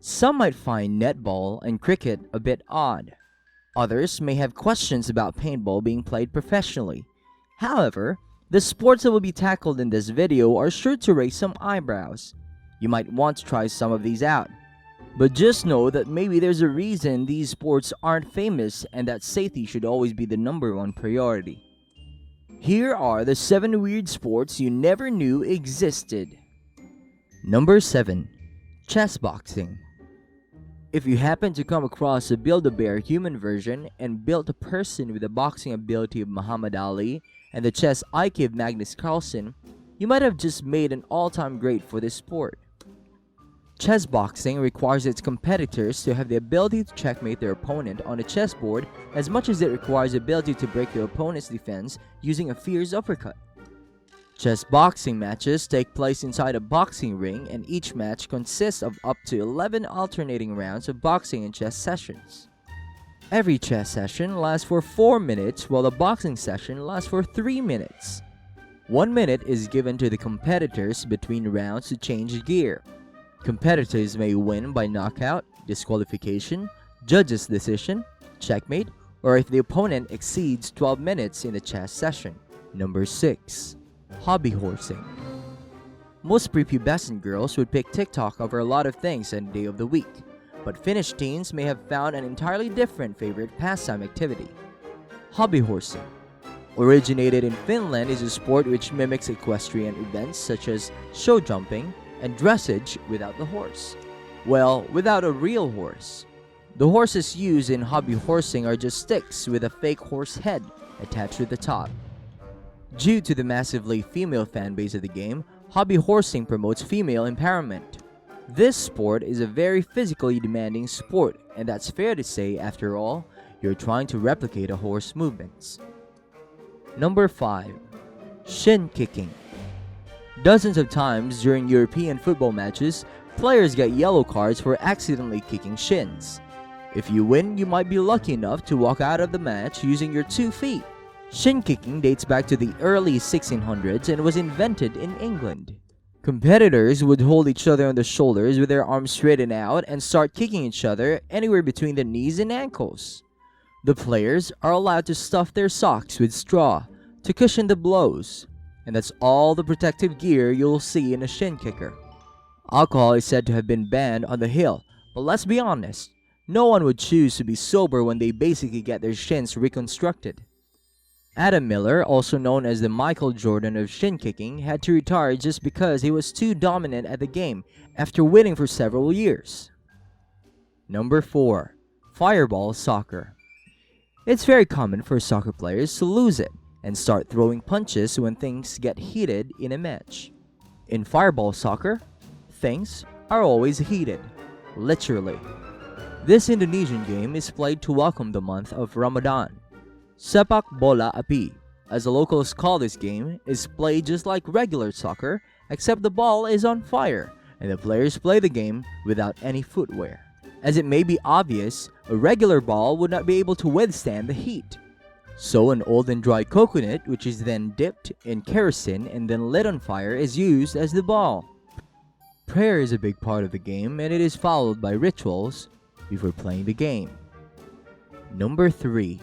Some might find netball and cricket a bit odd. Others may have questions about paintball being played professionally. However, the sports that will be tackled in this video are sure to raise some eyebrows. You might want to try some of these out. But just know that maybe there's a reason these sports aren't famous and that safety should always be the #1 priority. Here are the 7 weird sports you never knew existed. Number 7. Chess boxing. If you happen to come across a Build-A-Bear human version and built a person with the boxing ability of Muhammad Ali and the chess IQ of Magnus Carlsen, you might have just made an all-time great for this sport. Chess boxing requires its competitors to have the ability to checkmate their opponent on the chessboard as much as it requires the ability to break their opponent's defense using a fierce uppercut. Chess boxing matches take place inside a boxing ring, and each match consists of up to 11 alternating rounds of boxing and chess sessions. Every chess session lasts for 4 minutes, while the boxing session lasts for 3 minutes. 1 minute is given to the competitors between rounds to change gear. Competitors may win by knockout, disqualification, judge's decision, checkmate, or if the opponent exceeds 12 minutes in the chess session. Number 6. Hobby horsing. Most prepubescent girls would pick TikTok over a lot of things any day of the week, but Finnish teens may have found an entirely different favorite pastime activity. Hobby horsing. Originated in Finland, is a sport which mimics equestrian events such as show jumping and dressage without the horse. Well, without a real horse. The horses used in hobby horsing are just sticks with a fake horse head attached to the top. Due to the massively female fanbase of the game, hobby horsing promotes female empowerment. This sport is a very physically demanding sport, and that's fair to say. After all, you're trying to replicate a horse movements. Number 5. Shin kicking. Dozens of times during European football matches, players get yellow cards for accidentally kicking shins. If you win, you might be lucky enough to walk out of the match using your 2 feet. Shin kicking dates back to the early 1600s and was invented in England. Competitors would hold each other on the shoulders with their arms straightened out and start kicking each other anywhere between the knees and ankles. The players are allowed to stuff their socks with straw to cushion the blows, and that's all the protective gear you'll see in a shin kicker. Alcohol is said to have been banned on the hill, but let's be honest, no one would choose to be sober when they basically get their shins reconstructed. Adam Miller, also known as the Michael Jordan of shin kicking, had to retire just because he was too dominant at the game after winning for several years. Number 4. Fireball soccer. It's very common for soccer players to lose it and start throwing punches when things get heated in a match. In fireball soccer, things are always heated, literally. This Indonesian game is played to welcome the month of Ramadan. Sepak bola api, as the locals call this game, is played just like regular soccer, except the ball is on fire, and the players play the game without any footwear. As it may be obvious, a regular ball would not be able to withstand the heat. So an old and dry coconut, which is then dipped in kerosene and then lit on fire, is used as the ball. Prayer is a big part of the game, and it is followed by rituals before playing the game. Number 3.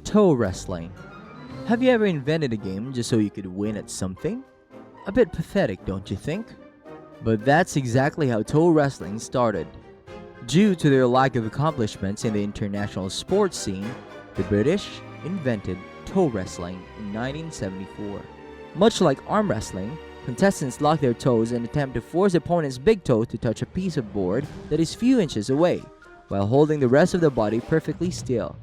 Toe wrestling. Have you ever invented a game just so you could win at something? A bit pathetic, don't you think? But that's exactly how toe wrestling started. Due to their lack of accomplishments in the international sports scene, the British invented toe wrestling in 1974. Much like arm wrestling, contestants lock their toes and attempt to force opponent's big toe to touch a piece of board that is few inches away, while holding the rest of the body perfectly still.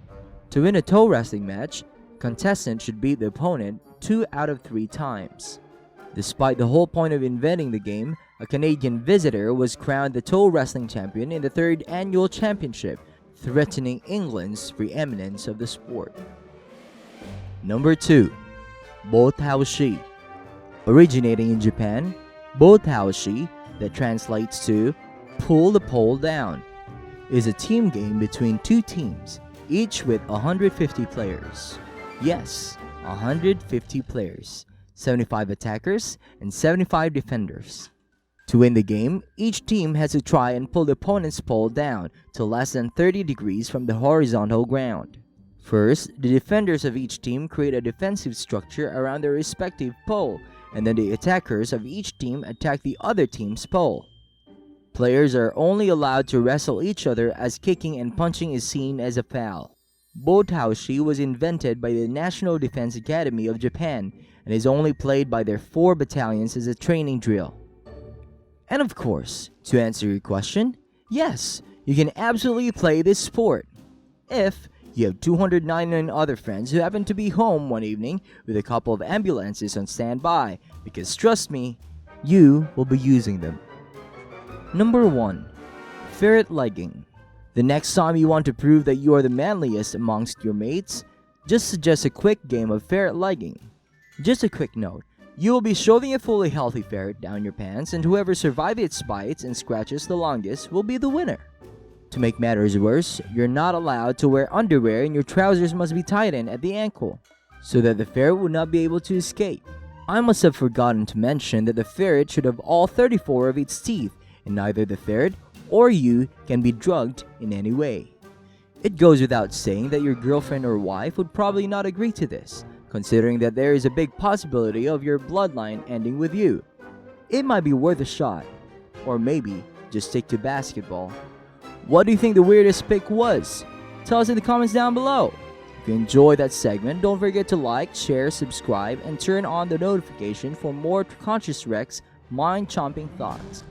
To win a toe wrestling match, contestant should beat the opponent 2 out of 3 times. Despite the whole point of inventing the game, a Canadian visitor was crowned the toe wrestling champion in the 3rd annual championship, threatening England's preeminence of the sport. Number 2. Botaoshi. Originating in Japan, Botaoshi, that translates to pull the pole down, is a team game between 2 teams, each with 150 players. Yes, 150 players, 75 attackers and 75 defenders. To win the game, each team has to try and pull the opponent's pole down to less than 30 degrees from the horizontal ground. First, the defenders of each team create a defensive structure around their respective pole, and then the attackers of each team attack the other team's pole. Players are only allowed to wrestle each other, as kicking and punching is seen as a foul. Botaoshi was invented by the National Defense Academy of Japan and is only played by their 4 battalions as a training drill. And of course, to answer your question, yes, you can absolutely play this sport if you have 299 other friends who happen to be home one evening with a couple of ambulances on standby, because trust me, you will be using them. Number 1. Ferret legging. The next time you want to prove that you are the manliest amongst your mates, just suggest a quick game of ferret legging. Just a quick note, you will be shoving a fully healthy ferret down your pants, and whoever survives its bites and scratches the longest will be the winner. To make matters worse, you're not allowed to wear underwear, and your trousers must be tightened at the ankle, so that the ferret will not be able to escape. I must have forgotten to mention that the ferret should have all 34 of its teeth, and neither the ferret or you can be drugged in any way. It goes without saying that your girlfriend or wife would probably not agree to this, considering that there is a big possibility of your bloodline ending with you. It might be worth a shot, or maybe just stick to basketball. What do you think the weirdest pick was? Tell us in the comments down below. If you enjoyed that segment, don't forget to like, share, subscribe, and turn on the notification for more Trekonscious Rex mind-chomping thoughts.